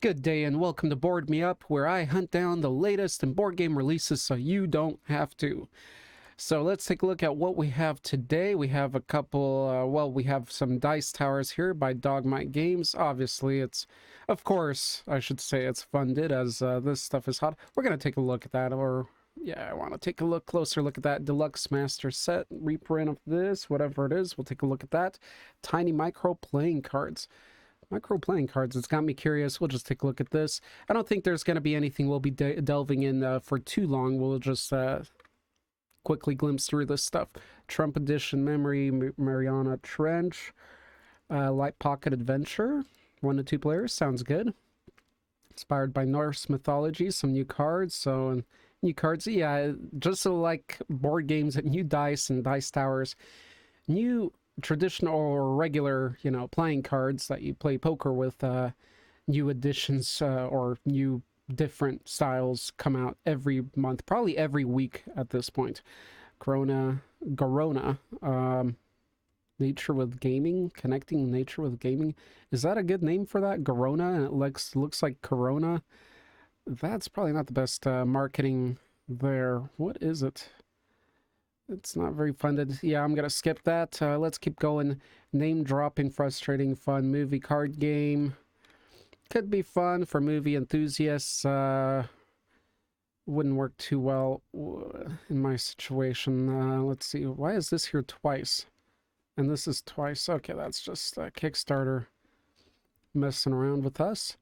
Good day and welcome to Board Me Up, where I hunt down the latest in board game releases so you don't have to. So let's take a look at what we have today. We have a couple, we have some Dice Towers here by Dogmite Games. Obviously, of course, I should say it's funded as this stuff is hot. We're going to take a look at that, I want to take a closer look at that Deluxe Master Set, reprint of this, whatever it is. We'll take a look at that. Tiny Micro Playing Cards. Micro playing cards, it's got me curious. We'll just take a look at this. I don't think there's going to be anything we'll be delving in for too long. We'll just quickly glimpse through this stuff. Trump Edition Memory, Mariana Trench, Light Pocket Adventure, 1 to 2 players, sounds good. Inspired by Norse mythology, some new cards. New cards, yeah, just so like board games, new dice and dice towers, new traditional or regular, playing cards that you play poker with, new additions or new different styles come out every month, probably every week at this point. Garona, Nature with Gaming, connecting nature with gaming. Is that a good name for that? Garona, and it looks like Corona. That's probably not the best marketing there. What is it? It's not very funded. Yeah, I'm gonna skip that. Let's keep going. Name dropping, frustrating, fun movie card game. Could be fun for movie enthusiasts. Wouldn't work too well in my situation. Let's see. Why is this here twice? And this is twice. Okay, that's just Kickstarter messing around with us.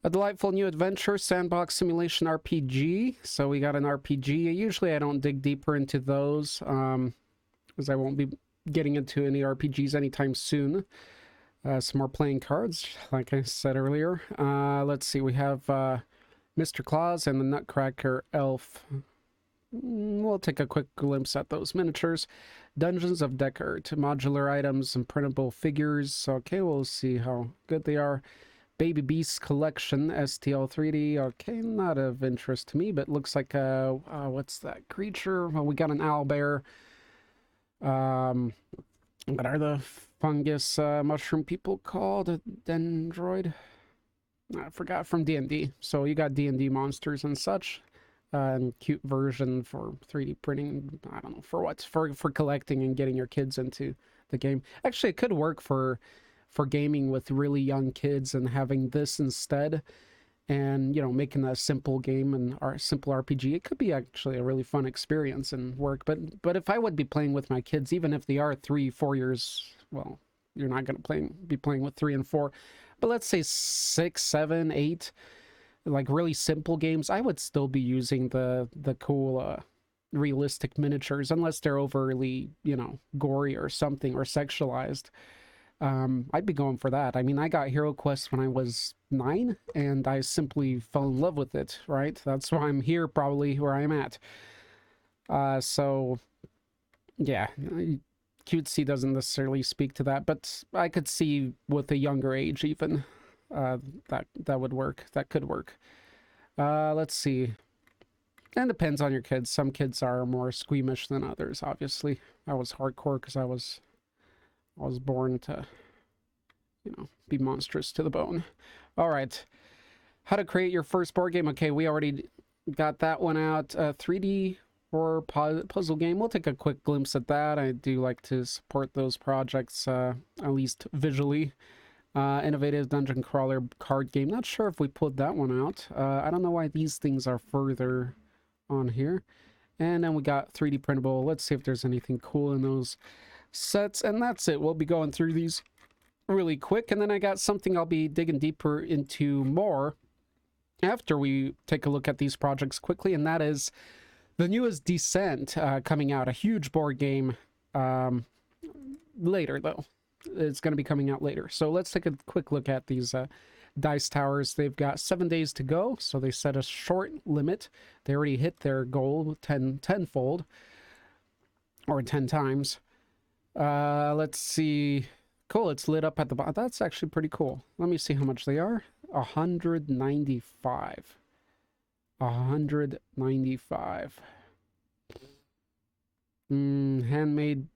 A delightful new adventure, sandbox simulation RPG. So we got an RPG. Usually I don't dig deeper into those, because I won't be getting into any RPGs anytime soon. Some more playing cards, like I said earlier. Let's see, we have Mr. Claus and the Nutcracker Elf. We'll take a quick glimpse at those miniatures. Dungeons of Deckard, modular items and printable figures. Okay, we'll see how good they are. Baby Beast Collection, STL 3D. Okay, not of interest to me, but looks like what's that creature? Well, we got an owlbear. What are the fungus mushroom people called? A dendroid? I forgot, from D&D. So you got D&D monsters and such. And cute version for 3D printing. I don't know for what. For collecting and getting your kids into the game. Actually, it could work for gaming with really young kids and having this instead, and making a simple game and simple RPG. It could be actually a really fun experience and work. But if I would be playing with my kids, even if they are 3-4 years, well, you're not going to be playing with 3 and 4, but let's say 6, 7, 8, like really simple games, I would still be using the cool realistic miniatures, unless they're overly gory or something, or sexualized. I'd be going for that. I mean, I got Hero Quest when I was 9, and I simply fell in love with it, right? That's why I'm here, probably, where I'm at. So, yeah, cutesy doesn't necessarily speak to that, but I could see with a younger age, even, that would work. That could work. Let's see. And depends on your kids. Some kids are more squeamish than others, obviously. I was hardcore because I was born to, be monstrous to the bone. All right. How to create your first board game. Okay, we already got that one out. 3D or puzzle game. We'll take a quick glimpse at that. I do like to support those projects, at least visually. Innovative dungeon crawler card game. Not sure if we put that one out. I don't know why these things are further on here. And then we got 3D printable. Let's see if there's anything cool in those sets, and that's it. We'll be going through these really quick, and then I got something I'll be digging deeper into more after we take a look at these projects quickly, and that is the newest Descent coming out, a huge board game. Later, though. It's going to be coming out later. So let's take a quick look at these dice towers. They've got 7 days to go, so they set a short limit. They already hit their goal tenfold, or 10 times. Let's see. Cool, it's lit up at the bottom. That's actually pretty cool. Let me see how much they are. 195. 195. Handmade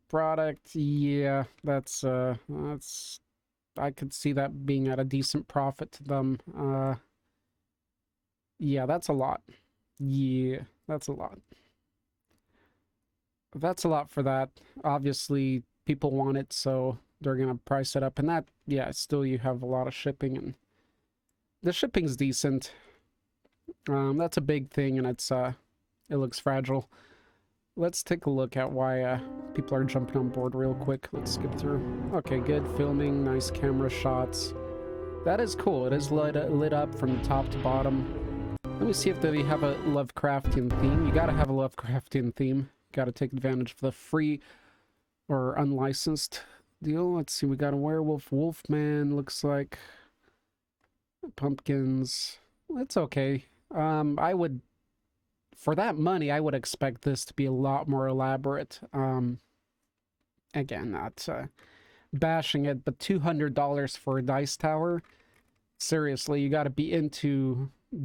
product. Yeah, that's I could see that being at a decent profit to them. Yeah, that's a lot. Yeah, that's a lot. That's a lot for that. Obviously, people want it, so they're gonna price it up. And that, yeah, still you have a lot of shipping, and the shipping's decent. That's a big thing, and it looks fragile. Let's take a look at why people are jumping on board real quick. Let's skip through. Okay, good filming, nice camera shots. That is cool. It is lit up from top to bottom. Let me see if they have a Lovecraftian theme. You gotta have a Lovecraftian theme. Gotta take advantage of the free or unlicensed deal. Let's see, we got a werewolf, wolfman, looks like. Pumpkins. It's okay. I would, for that money, I would expect this to be a lot more elaborate. Again, not bashing it, but $200 for a dice tower? Seriously, you got to be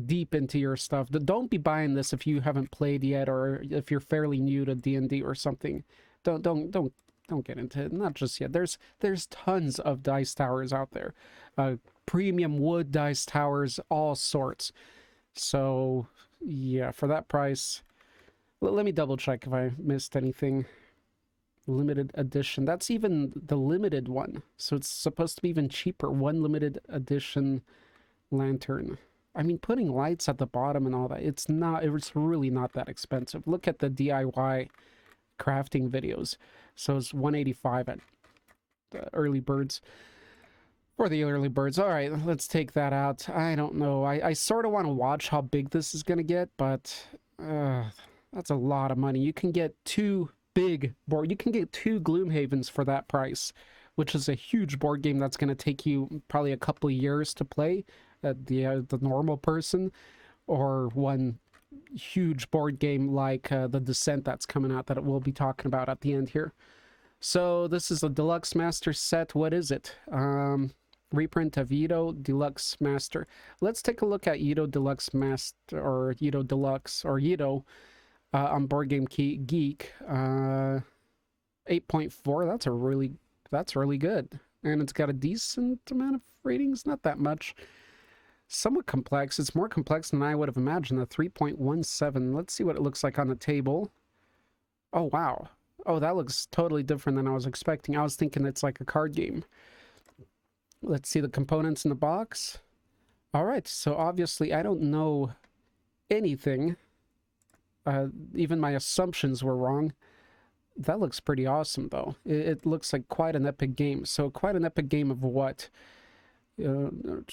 deep into your stuff. Don't be buying this if you haven't played yet, or if you're fairly new to D&D or something. Don't get into it. Not just yet. There's tons of dice towers out there. Premium wood dice towers, all sorts. So, yeah, for that price, let me double check if I missed anything. Limited edition. That's even the limited one. So it's supposed to be even cheaper. One limited edition lantern. I mean, putting lights at the bottom and all that, it's really not that expensive. Look at the DIY crafting videos. So it's $185 at the early birds. For the early birds. All right, let's take that out. I don't know. I sort of want to watch how big this is going to get, but that's a lot of money. You can get two Gloomhavens for that price, which is a huge board game that's going to take you probably a couple of years to play, the normal person, or one huge board game like the Descent that's coming out that we'll be talking about at the end here. So this is a Deluxe Master Set. What is it? Reprint of Edo Deluxe Master. Let's take a look at Edo Deluxe Master, or Edo Deluxe, or Edo on Board Game Geek. 8.4. That's really good, and it's got a decent amount of ratings. Not that much. Somewhat complex. It's more complex than I would have imagined. A 3.17. Let's see what it looks like on the table. Oh wow. Oh, that looks totally different than I was expecting. I was thinking it's like a card game. Let's see the components in the box. All right, so obviously I don't know anything. Even my assumptions were wrong. That looks pretty awesome, though. It looks like quite an epic game. So quite an epic game of what? Negative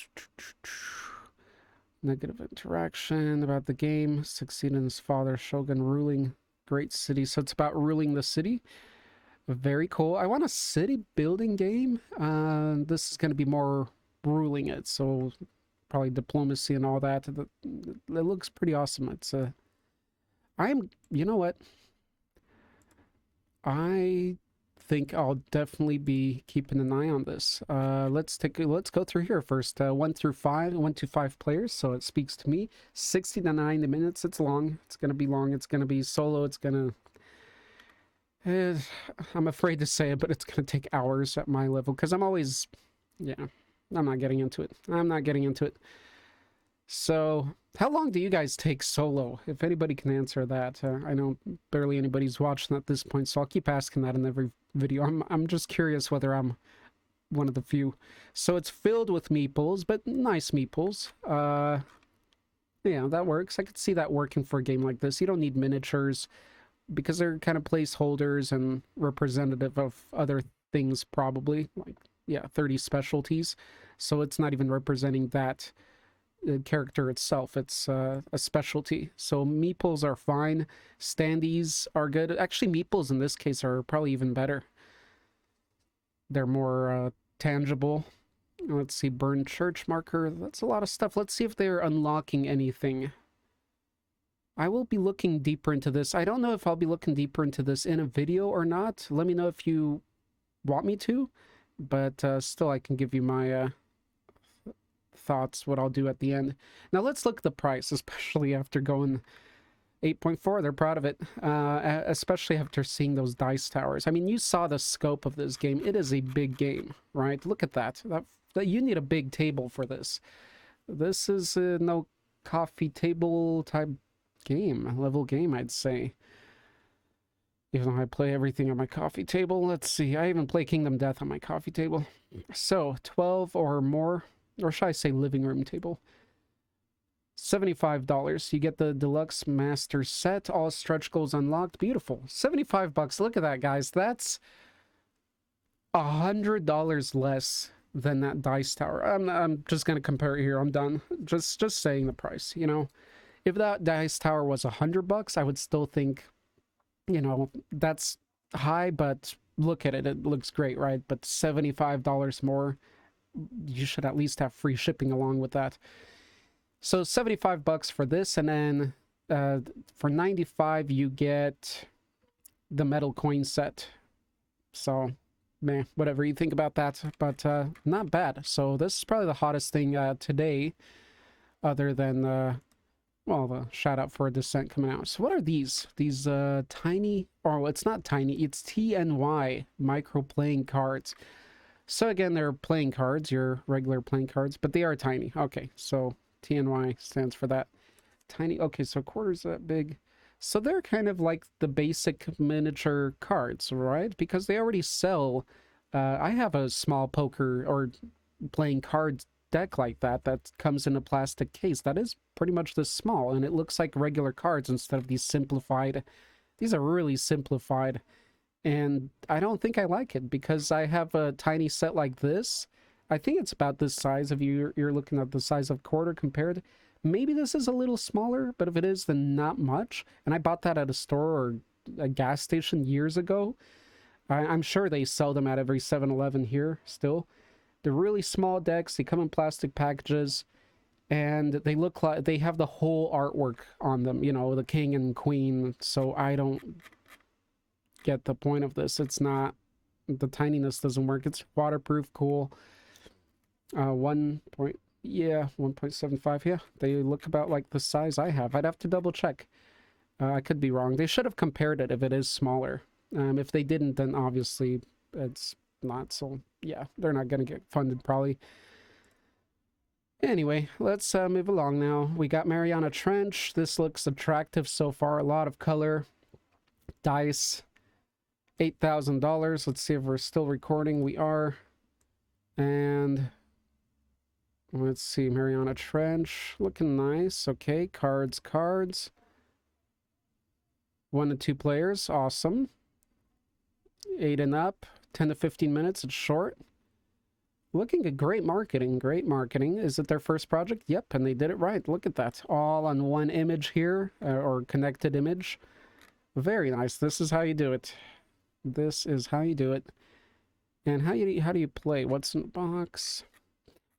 interaction about the game. Succeed in his father, Shogun, ruling great city. So it's about ruling the city. Very cool. I want a city building game. This is going to be more ruling it, so probably diplomacy and all that. It looks pretty awesome. It's you know what? I think I'll definitely be keeping an eye on this. Let's go through here first. 1 to 5 players, so it speaks to me. 60 to 90 minutes. It's long. It's going to be long. It's going to be solo. It's going to... I'm afraid to say it, but it's going to take hours at my level, because I'm always... Yeah, I'm not getting into it. So, how long do you guys take solo? If anybody can answer that. I know barely anybody's watching at this point, so I'll keep asking that in every video. I'm just curious whether I'm one of the few. So it's filled with meeples, but nice meeples. Yeah, that works. I could see that working for a game like this. You don't need miniatures, because they're kind of placeholders and representative of other things, probably. Like, yeah, 30 specialties. So it's not even representing that character itself. It's a specialty. So meeples are fine. Standees are good. Actually, meeples in this case are probably even better. They're more tangible. Let's see, burned church marker. That's a lot of stuff. Let's see if they're unlocking anything. I will be looking deeper into this. I don't know if I'll be looking deeper into this in a video or not. Let me know if you want me to. But still, I can give you my thoughts, what I'll do at the end. Now let's look at the price, especially after going 8.4. They're proud of it, especially after seeing those dice towers. I mean, you saw the scope of this game. It is a big game, right? Look at that. That You need a big table for this. This is no coffee table type game, level game, I'd say. Even though I play everything on my coffee table. Let's see, I even play Kingdom Death on my coffee table. So, 12 or more, or should I say living room table? $75. You get the Deluxe Master Set, all stretch goals unlocked. Beautiful. $75. Look at that, guys. That's $100 less than that dice tower. I'm just gonna compare it here. I'm done. Just saying the price, you know. If that dice tower was $100, I would still think, you know, that's high, but look at it. It looks great, right? But $75 more, you should at least have free shipping along with that. So $75 for this, and then for $95 you get the metal coin set. So, man, whatever you think about that, but not bad. So this is probably the hottest thing today, other than well, the shout out for Descent coming out. So what are these? These tiny, or it's not tiny, it's TNY micro playing cards. So again, they're playing cards, your regular playing cards, but they are tiny. Okay, so TNY stands for that. Tiny, okay, so quarters that big. So they're kind of like the basic miniature cards, right? Because they already sell, I have a small poker or playing cards deck like that comes in a plastic case that is pretty much this small, and it looks like regular cards instead of these simplified. These are really simplified, and I don't think I like it because I have a tiny set like this. I think it's about this size. If you're looking at the size of quarter compared, maybe this is a little smaller, but if it is, then not much. And I bought that at a store or a gas station years ago. I'm sure they sell them at every 7-Eleven here still. They're really small decks. They come in plastic packages, and they look like they have the whole artwork on them, you know, the king and queen. So I don't get the point of this. It's not, the tininess doesn't work. It's waterproof, cool. 1.75. Yeah, they look about like the size I have. I'd have to double check. I could be wrong. They should have compared it if it is smaller. If they didn't, then obviously it's not. So yeah, they're not going to get funded probably. Anyway, let's move along now. We got Mariana Trench. This looks attractive so far. A lot of color. Dice. $8,000. Let's see if we're still recording. We are. And let's see, Mariana Trench. Looking nice. Okay, cards. 1 to 2 players. Awesome. 8 and up. 10 to 15 minutes. It's short. Looking at great marketing. Is it their first project? Yep, and they did it right. Look at that. All on one image here, or connected image. Very nice. This is how you do it. And how do you play? What's in the box?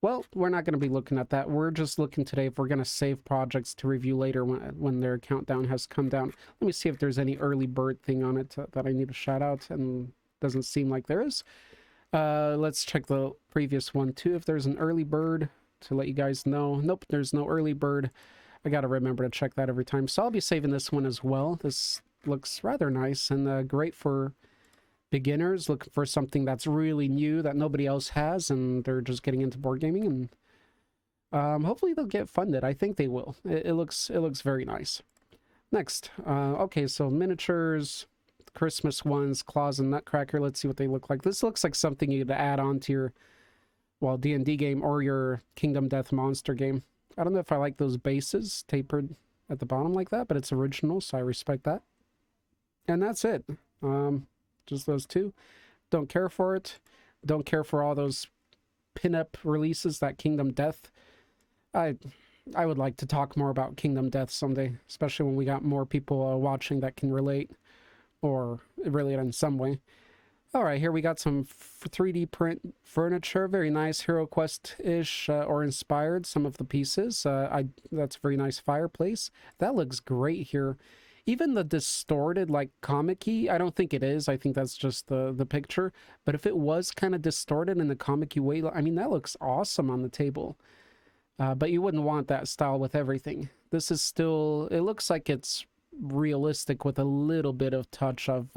Well, we're not going to be looking at that. We're just looking today if we're going to save projects to review later when their countdown has come down. Let me see if there's any early bird thing on it that I need to shout out, and doesn't seem like there is. Let's check the previous one too, if there's an early bird, to let you guys know. Nope, there's no early bird. I gotta remember to check that every time. So I'll be saving this one as well. This looks rather nice and great for beginners looking for something that's really new that nobody else has, and they're just getting into board gaming, and hopefully they'll get funded. I think they will. It looks very nice. Next, okay, so miniatures, Christmas ones, Claus and Nutcracker. Let's see what they look like. This looks like something you'd add on to your, well, D&D game or your Kingdom Death monster game. I don't know if I like those bases tapered at the bottom like that, but it's original, so I respect that. And that's it. Just those two. Don't care for it. Don't care for all those pinup releases, that Kingdom Death. I would like to talk more about Kingdom Death someday, especially when we got more people watching that can relate, or relate in some way. All right, here we got some 3D print furniture. Very nice, HeroQuest-ish or inspired, some of the pieces. That's a very nice fireplace. That looks great here. Even the distorted, like, comic-y, I don't think it is. I think that's just the picture. But if it was kind of distorted in the comic-y way, I mean, that looks awesome on the table. But you wouldn't want that style with everything. This is still, it looks like it's realistic with a little bit of touch of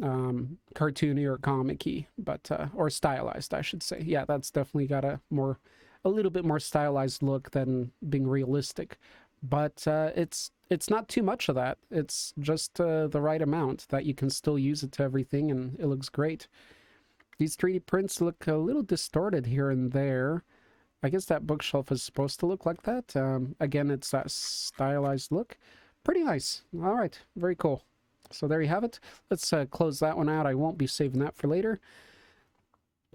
cartoony or comic-y, but or stylized, I should say. Yeah, that's definitely got a little bit more stylized look than being realistic. But it's not too much of that. It's just the right amount that you can still use it to everything, and it looks great. These 3D prints look a little distorted here and there. I guess that bookshelf is supposed to look like that. Again, it's that stylized look. Pretty nice. All right, very cool. So there you have it. Let's close that one out. I won't be saving that for later.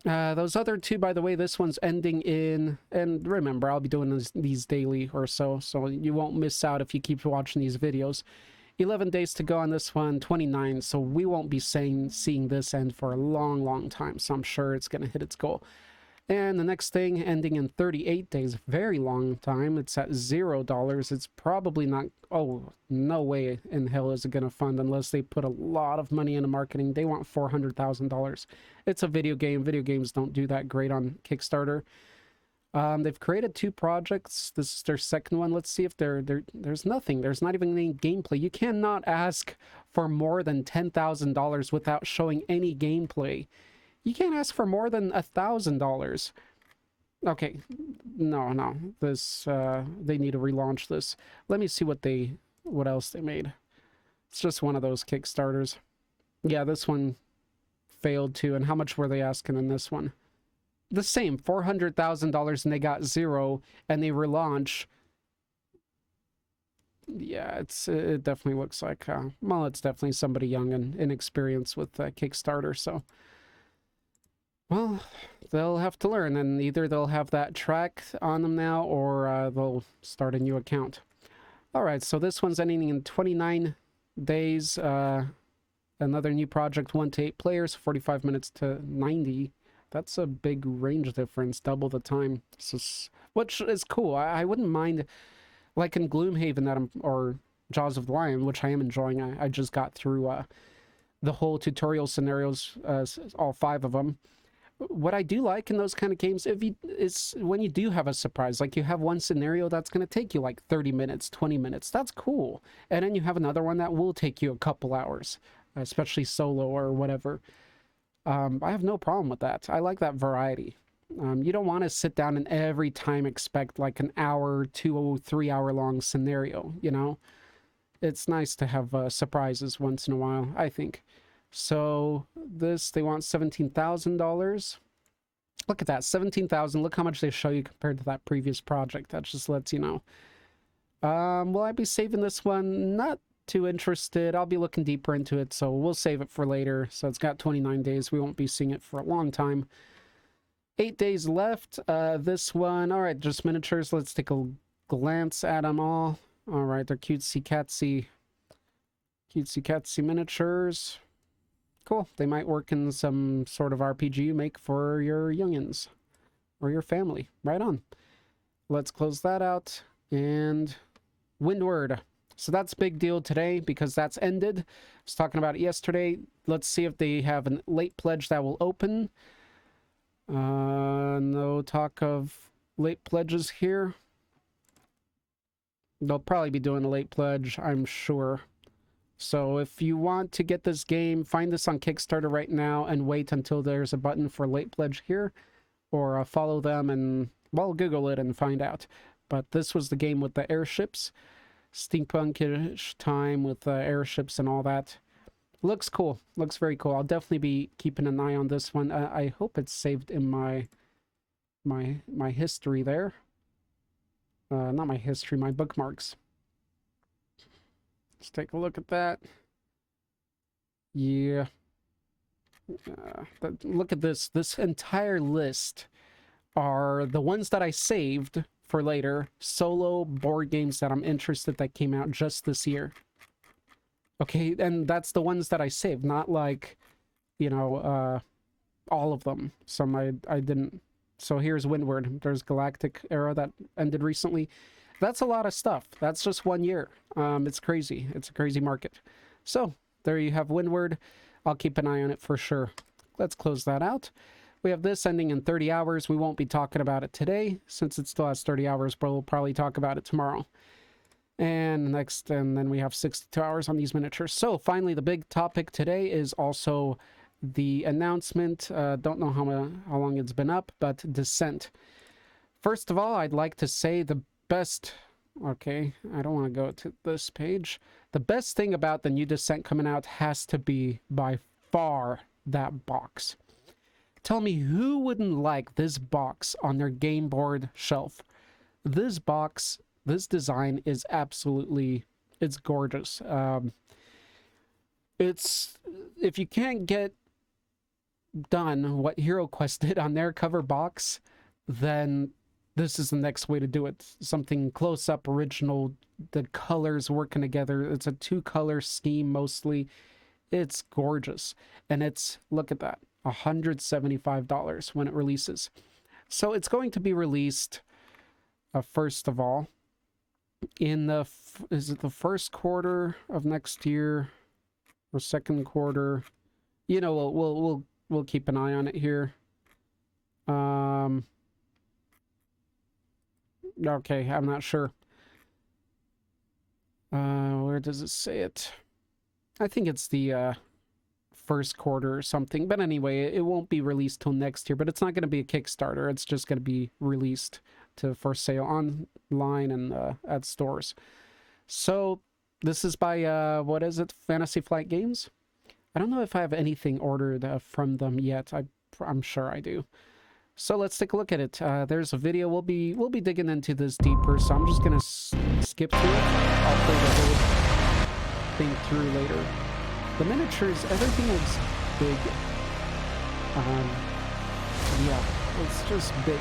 Those other two, by the way, this one's ending in, and remember, I'll be doing these daily or so you won't miss out if you keep watching these videos. 11 days to go on this one, 29, so we won't be seeing this end for a long time, so I'm sure it's going to hit its goal. And the next thing, ending in 38 days, very long time. It's at $0. It's probably not... Oh, no way in hell is it going to fund unless they put a lot of money into marketing. They want $400,000. It's a video game. Video games don't do that great on Kickstarter. They've created 2 projects. This is their second one. Let's see if there's nothing. There's not even any gameplay. You cannot ask for more than $10,000 without showing any gameplay. You can't ask for more than $1,000. Okay, no. This they need to relaunch this. Let me see what else they made. It's just one of those Kickstarters. Yeah, this one failed too. And how much were they asking in this one? The same, $400,000, and they got 0, and they relaunch. Yeah, it definitely looks like well, it's definitely somebody young and inexperienced with Kickstarter, so. Well, they'll have to learn, and either they'll have that track on them now, or they'll start a new account. Alright, so this one's ending in 29 days. Another new project, 1 to 8 players, 45 minutes to 90. That's a big range difference, double the time. Which is cool. I wouldn't mind, like in Gloomhaven, or Jaws of the Lion, which I am enjoying. I just got through the whole tutorial scenarios, all 5 of them. What I do like in those kind of games is when you do have a surprise. Like you have one scenario that's going to take you like 30 minutes, 20 minutes. That's cool. And then you have another one that will take you a couple hours, especially solo or whatever. I have no problem with that. I like that variety. You don't want to sit down and every time expect like an hour, 2, 3 hour long scenario, you know? It's nice to have surprises once in a while, I think. So this, they want $17,000. Look at that, $17,000. Look how much they show you compared to that previous project. That just lets you know. Will I be saving this one? Not too interested. I'll be looking deeper into it, so we'll save it for later. So it's got 29 days. We won't be seeing it for a long time. 8 days left. This one, all right, just miniatures. Let's take a glance at them all. All right, they're cutesy catsy miniatures. Cool. They might work in some sort of RPG you make for your youngins or your family. Right on. Let's close that out. And Windward. So that's a big deal today because that's ended. I was talking about it yesterday. Let's see if they have a late pledge that will open. No talk of late pledges here. They'll probably be doing a late pledge, I'm sure. So if you want to get this game, find this on Kickstarter right now and wait until there's a button for late pledge here, or follow them and, well, Google it and find out. But this was the game with the airships, steampunkish time with airships and all that. Looks cool. Looks very cool. I'll definitely be keeping an eye on this one. I hope it's saved in my history there. Not my history, my bookmarks. Let's take a look at that. Yeah. Look at this. This entire list are the ones that I saved for later. Solo board games that I'm interested that came out just this year. Okay, and that's the ones that I saved. Not like, you know, all of them. Some I didn't. So here's Windward. There's Galactic Era that ended recently. That's a lot of stuff. That's just 1 year. It's crazy. It's a crazy market. So there you have Windward. I'll keep an eye on it for sure. Let's close that out. We have this ending in 30 hours. We won't be talking about it today since it still has 30 hours, but we'll probably talk about it tomorrow. And next, and then we have 62 hours on these miniatures. So finally, the big topic today is also the announcement. Don't know how long it's been up, but Descent. First of all, I'd like to say the best... Okay, I don't want to go to this page. The best thing about the new Descent coming out has to be, by far, that box. Tell me who wouldn't like this box on their game board shelf? This box, this design is absolutely... It's gorgeous. It's... If you can't get done what HeroQuest did on their cover box, then this is the next way to do it. Something close-up, original, the colors working together. It's a two-color scheme mostly. It's gorgeous. And it's, look at that, $175 when it releases. So it's going to be released, first of all, in the, is it the first quarter of next year or second quarter? You know, we'll keep an eye on it here. Okay, I'm not sure. Where does it say it? I think it's the first quarter or something. But anyway, it won't be released till next year. But it's not going to be a Kickstarter. It's just going to be released for sale online and at stores. So this is by, what is it? Fantasy Flight Games? I don't know if I have anything ordered from them yet. I'm sure I do. So let's take a look at it. There's a video. We'll be digging into this deeper, so I'm just gonna skip through it. I'll play the whole thing through later. The miniatures, everything looks big. Yeah, it's just big.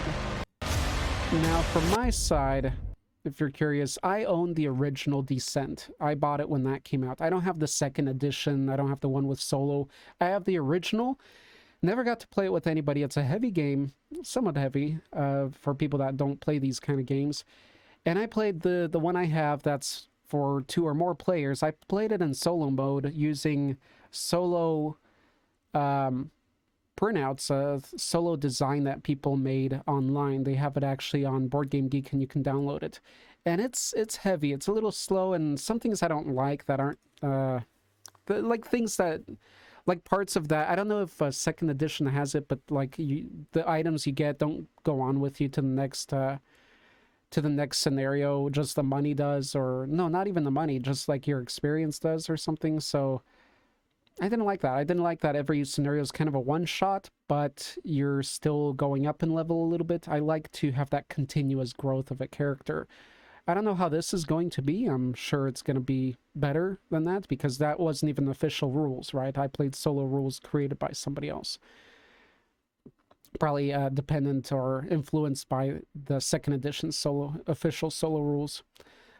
Now, from my side, if you're curious, I own the original Descent. I bought it when that came out. I don't have the second edition. I don't have the one with solo. I have the original. Never got to play it with anybody. It's a heavy game, somewhat heavy, for people that don't play these kind of games. And I played the one I have that's for 2 or more players. I played it in solo mode using solo printouts, solo design that people made online. They have it actually on Board Game Geek and you can download it. And it's heavy. It's a little slow, and some things I don't like that aren't like things that... Like parts of that, I don't know if second edition has it, but like the items you get don't go on with you to the next scenario. Just the money does, or no, not even the money, just like your experience does or something. So I didn't like that. I didn't like that every scenario is kind of a one-shot, but you're still going up in level a little bit. I like to have that continuous growth of a character. I don't know how this is going to be. I'm sure it's going to be better than that, because that wasn't even official rules, right? I played solo rules created by somebody else. Probably dependent or influenced by the second edition official solo rules.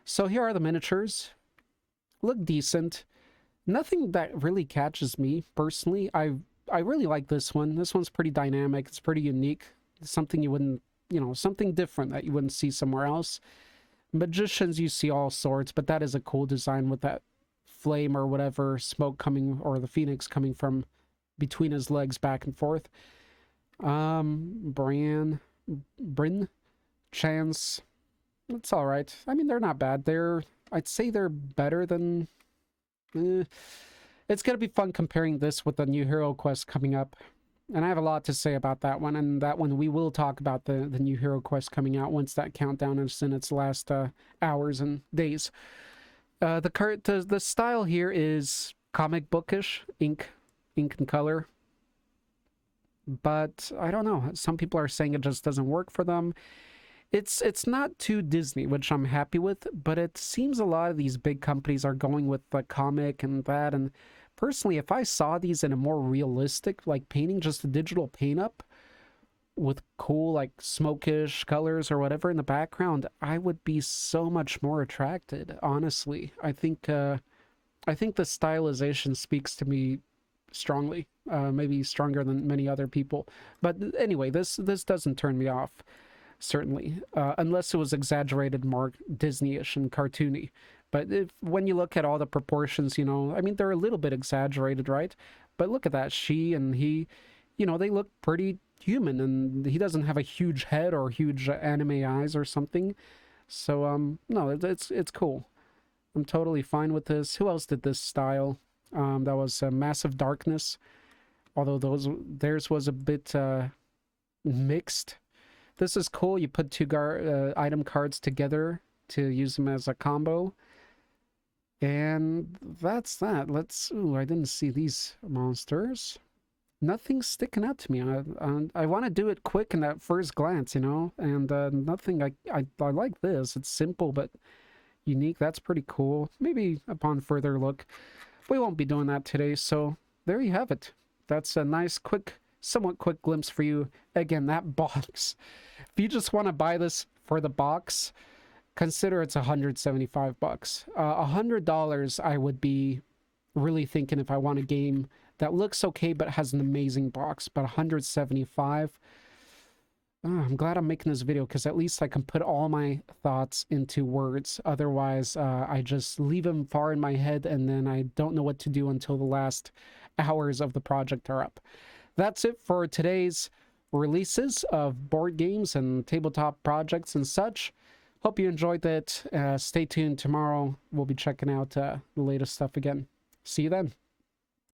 So here are the miniatures. Look decent. Nothing that really catches me, personally. I really like this one. This one's pretty dynamic. It's pretty unique. Something you wouldn't, something different that you wouldn't see somewhere else. Magicians, you see all sorts, but that is a cool design with that flame or whatever, smoke coming, or the phoenix coming from between his legs back and forth. Bryn, Chance, it's all right. I mean, they're not bad. I'd say they're better than... It's going to be fun comparing this with the new HeroQuest coming up. And I have a lot to say about that one, and that one we will talk about the new HeroQuest coming out once that countdown is in its last hours and days. The style here is comic bookish, ink and color. But I don't know. Some people are saying it just doesn't work for them. It's not too Disney, which I'm happy with, but it seems a lot of these big companies are going with the comic and that, and personally, if I saw these in a more realistic, like painting, just a digital paint up with cool, like smokish colors or whatever in the background, I would be so much more attracted, honestly. I think the stylization speaks to me strongly, maybe stronger than many other people. But anyway, this doesn't turn me off, certainly, unless it was exaggerated, more Disney-ish and cartoony. But when you look at all the proportions, I mean, they're a little bit exaggerated, right? But look at that. She and he, they look pretty human, and he doesn't have a huge head or huge anime eyes or something. So, no, it's cool. I'm totally fine with this. Who else did this style? That was Massive Darkness, although theirs was a bit mixed. This is cool. You put two item cards together to use them as a combo. And that's that. Ooh, I didn't see these monsters. Nothing's sticking out to me. I want to do it quick in that first glance, you know? And nothing, I like this. It's simple, but unique. That's pretty cool. Maybe upon further look. We won't be doing that today, so there you have it. That's a nice, somewhat quick glimpse for you. Again, that box. If you just want to buy this for the box, consider it's $175. $100 I would be really thinking if I want a game that looks okay but has an amazing box. But $175, I'm glad I'm making this video because at least I can put all my thoughts into words. Otherwise, I just leave them far in my head and then I don't know what to do until the last hours of the project are up. That's it for today's releases of board games and tabletop projects and such. Hope you enjoyed that. Stay tuned. Tomorrow we'll be checking out the latest stuff again. See you then.